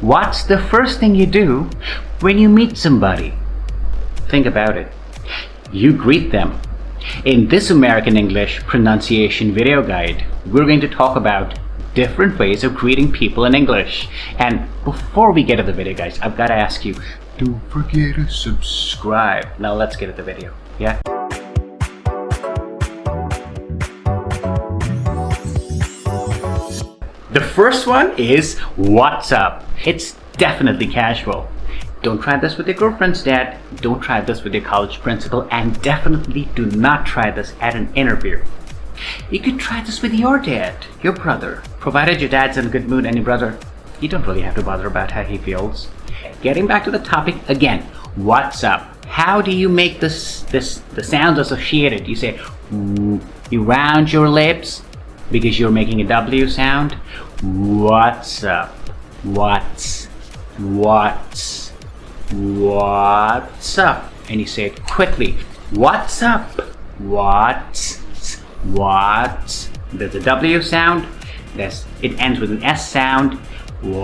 What's the first thing you do when you meet somebody? Think about it. You greet them. In this American English pronunciation video guide, we're going to talk about different ways of greeting people in English. And before we get to the video, guys, I've got to ask you, don't forget to subscribe. Now let's get to the video. Yeah? The first one is, what's up? It's definitely casual. Don't try this with your girlfriend's dad. Don't try this with your college principal. And definitely do not try this at an interview. You could try this with your dad, your brother. Provided your dad's in a good mood and your brother, you don't really have to bother about how he feels. Getting back to the topic again, what's up? How do you make the sounds associated? You say, you round your lips because you're making a W sound. What's up? What's up? And you say it quickly. What's up? What's? There's a W sound. It ends with an S sound. There's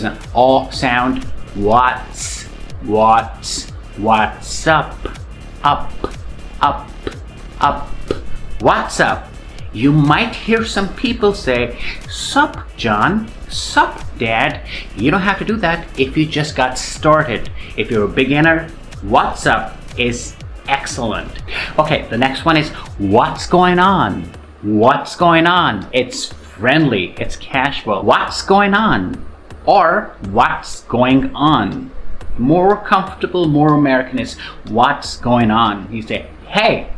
an O sound. What's up? Up. What's up? You might hear some people say, sup, John? Sup, Dad? You don't have to do that if you just got started. If you're a beginner, what's up is excellent. Okay, the next one is, what's going on? What's going on? It's friendly, it's casual. What's going on? Or, what's going on? More comfortable, more American is, what's going on? You say, hey,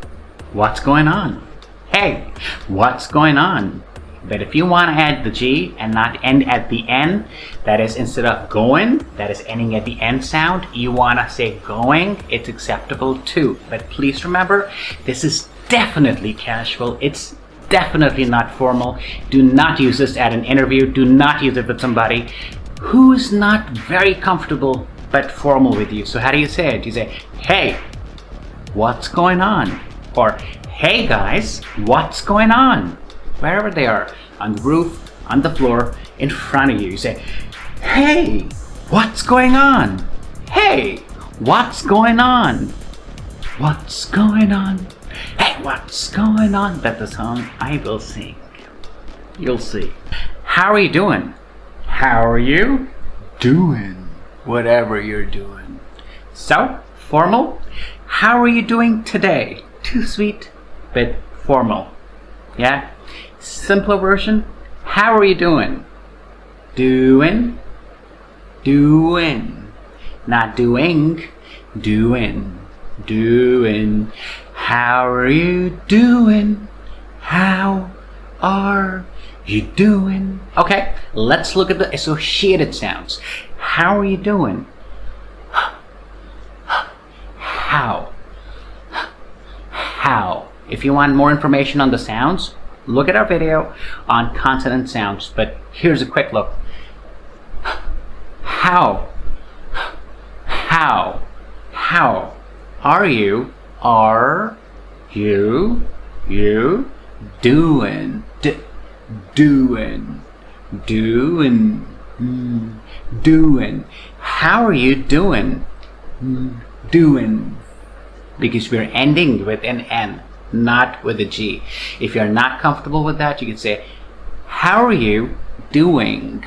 what's going on? Hey, what's going on? But if you want to add the G and not end at the N, that is, instead of going, that is ending at the N sound, you want to say going, it's acceptable too. But please remember, this is definitely casual. It's definitely not formal. Do not use this at an interview. Do not use it with somebody who is not very comfortable but formal with you. So how do you say it? You say, hey, what's going on? Or, hey guys, what's going on? Wherever they are, on the roof, on the floor, in front of you. You say, hey, what's going on? Hey, what's going on? What's going on? Hey, what's going on? That's the song I will sing. You'll see. How are you doing? How are you doing? Whatever you're doing. So, formal. How are you doing today? Too sweet, but formal. Yeah? Simpler version. How are you doing? Doing. Not doing. Doing. How are you doing? How are you doing? Okay, let's look at the associated sounds. How are you doing? How? If you want more information on the sounds, look at our video on consonant sounds, but here's a quick look. How are you doing? Doing. How are you doing? Doing. Because we're ending with an N, not with a G. If you're not comfortable with that, you can say, how are you doing?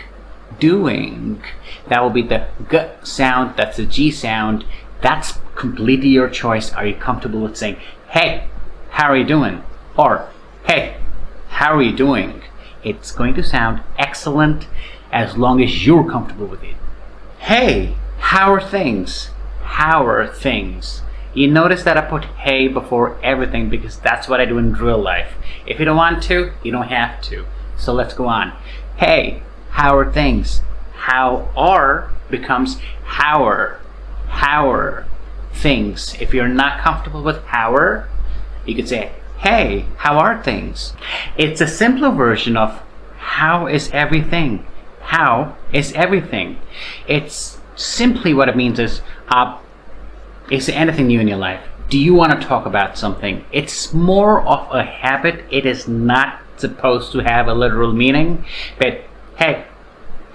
That will be the G sound, that's the G sound. That's completely your choice. Are you comfortable with saying, hey, how are you doing? Or, hey, how are you doing? It's going to sound excellent as long as you're comfortable with it. Hey, how are things? How are things? You notice that I put hey before everything because that's what I do in real life. If you don't want to, you don't have to. So let's go on. Hey, how are things? How are becomes how are things. If you're not comfortable with how are, you could say, hey, how are things? It's a simpler version of how is everything? How is everything? It's simply what it means is, is there anything new in your life? Do you want to talk about something? It's more of a habit. It is not supposed to have a literal meaning. But hey,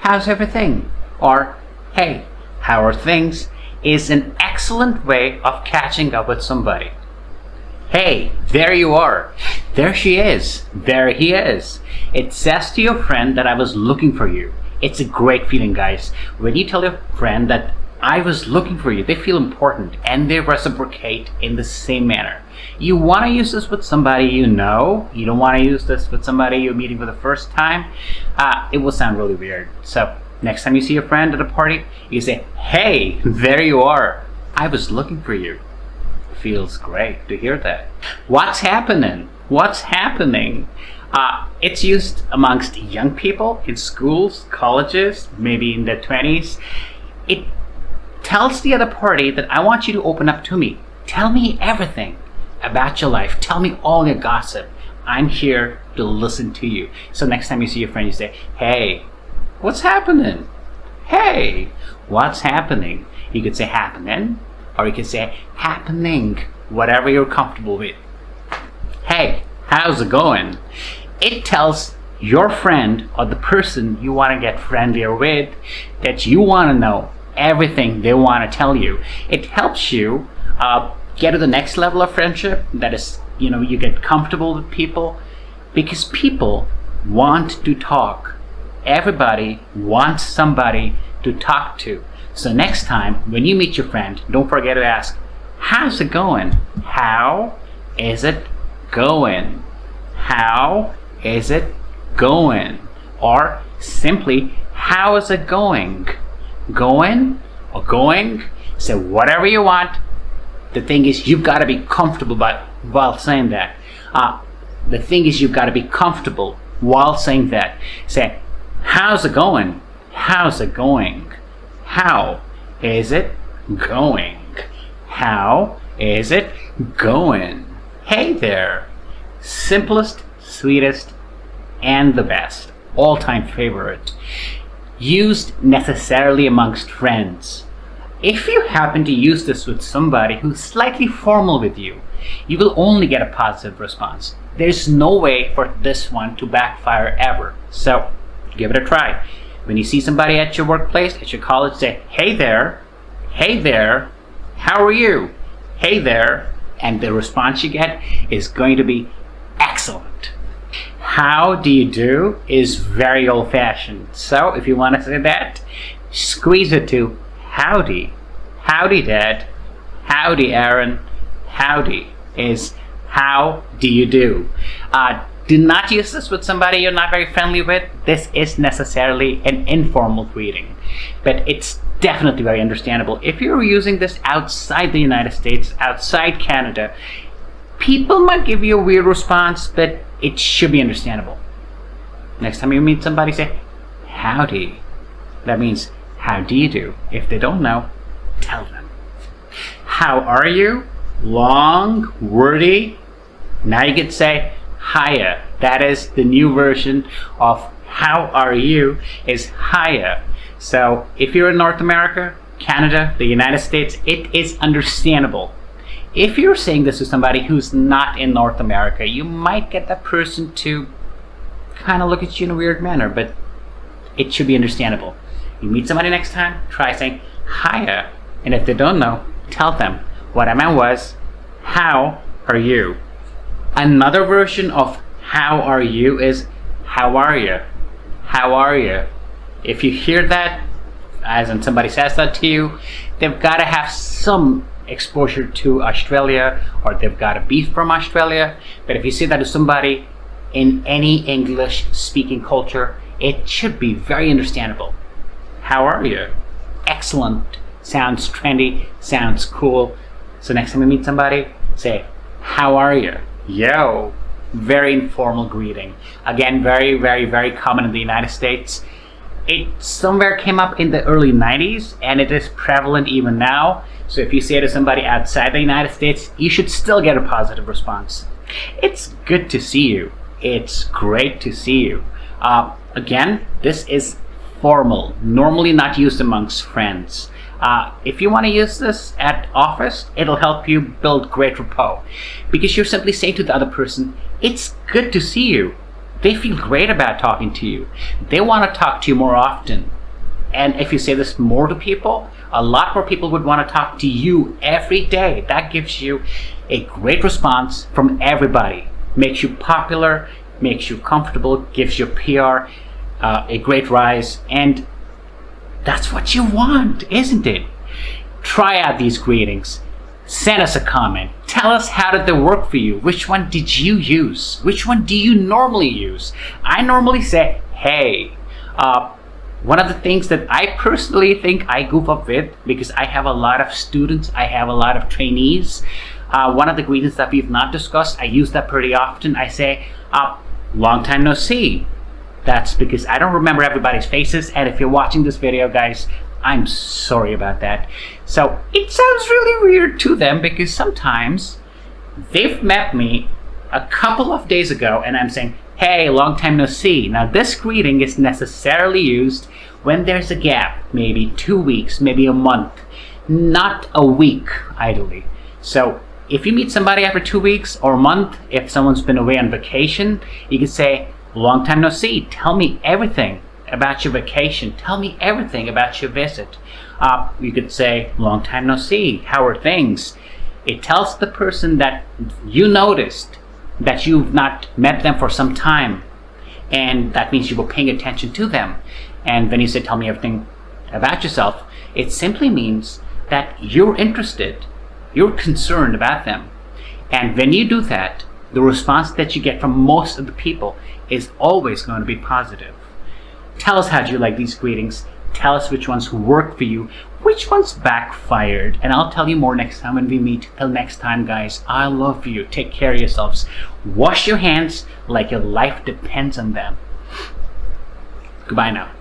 how's everything? Or, hey, how are things? Is an excellent way of catching up with somebody. Hey, there you are. There she is. There he is. It says to your friend that I was looking for you. It's a great feeling, guys. When you tell your friend that I was looking for you, they feel important and they reciprocate in the same manner. You want to use this with somebody you know. You don't want to use this with somebody you're meeting for the first time. It will sound really weird. So next time you see a friend at a party, you say, hey, there you are. I was looking for you. Feels great to hear that. What's happening? What's happening? It's used amongst young people in schools, colleges, maybe in their 20s. It tells the other party that I want you to open up to me. Tell me everything about your life. Tell me all your gossip. I'm here to listen to you. So next time you see your friend, you say, hey, what's happening? Hey, what's happening? You could say happening, or you could say happening, whatever you're comfortable with. Hey, how's it going? It tells your friend or the person you want to get friendlier with that you want to know everything they want to tell you. It helps you get to the next level of friendship. That is, you get comfortable with people because people want to talk. Everybody wants somebody to talk to. So next time when you meet your friend, don't forget to ask, how's it going? How is it going? How is it going? Or simply, how is it going? Going or going? Say whatever you want. The thing is, you've got to be comfortable while saying that. The thing is, you've got to be comfortable while saying that. Say, how's it going? How's it going? How is it going? How is it going? Hey there. Simplest, sweetest, and the best. All-time favorite. Used necessarily amongst friends. If you happen to use this with somebody who's slightly formal with you, you will only get a positive response. There's no way for this one to backfire ever. So, give it a try. When you see somebody at your workplace, at your college, say, hey there, how are you? Hey there, and the response you get is going to be excellent. How do you do is very old-fashioned. So if you want to say that, squeeze it to howdy. Howdy, Dad. Howdy, Aaron. Howdy is how do you do. Do not use this with somebody you're not very friendly with. This is necessarily an informal greeting, but it's definitely very understandable. If you're using this outside the United States, outside Canada, people might give you a weird response, but it should be understandable. Next time you meet somebody, say, howdy. That means, how do you do? If they don't know, tell them. How are you? Long, wordy. Now you can say, hiya. That is the new version of how are you is hiya. So if you're in North America, Canada, the United States, it is understandable. If you're saying this to somebody who's not in North America, you might get that person to kind of look at you in a weird manner, but it should be understandable. You meet somebody next time, try saying hiya. And if they don't know, tell them. What I meant was, how are you? Another version of how are you is how are you? How are you? If you hear that, as in somebody says that to you, they've got to have some exposure to Australia, or they've got to be from Australia. But if you say that to somebody in any English speaking culture, it should be very understandable. How are you? Excellent. Sounds trendy, sounds cool. So next time you meet somebody, say, how are you? Yo. Very informal greeting. Again, very, very, very common in the United States. It somewhere came up in the early 90s, and it is prevalent even now. So if you say it to somebody outside the United States, you should still get a positive response. It's good to see you. It's great to see you. Again, this is formal, normally not used amongst friends. If you want to use this at office, it'll help you build great rapport, because you're simply saying to the other person, it's good to see you. they feel great about talking to you. They want to talk to you more often. And if you say this more to people, a lot more people would want to talk to you every day. That gives you a great response from everybody. Makes you popular, makes you comfortable, gives you PR, a great rise, and that's what you want, isn't it? Try out these greetings. Send us a comment. Tell us, how did they work for you? Which one did you use? Which one do you normally use? I normally say, hey. One of the things that I personally think I goof up with, because I have a lot of students, I have a lot of trainees. One of the greetings that we've not discussed, I use that pretty often. I say, long time no see. That's because I don't remember everybody's faces, and if you're watching this video, guys, I'm sorry about that. So it sounds really weird to them, because sometimes they've met me a couple of days ago and I'm saying, hey, long time no see. Now this greeting is necessarily used when there's a gap, maybe 2 weeks, maybe a month, not a week, ideally. So if you meet somebody after 2 weeks or a month, if someone's been away on vacation, you can say, long time no see. Tell me everything about your vacation. Tell me everything about your visit. You could say, long time no see. How are things? It tells the person that you noticed that you've not met them for some time, and that means you were paying attention to them. And when you say, tell me everything about yourself, it simply means that you're interested, you're concerned about them. And when you do that, the response that you get from most of the people is always going to be positive. Tell us, how do you like these greetings? Tell us which ones work for you, which ones backfired, and I'll tell you more next time when we meet. Till next time, guys, I love you. Take care of yourselves. Wash your hands like your life depends on them. Goodbye now.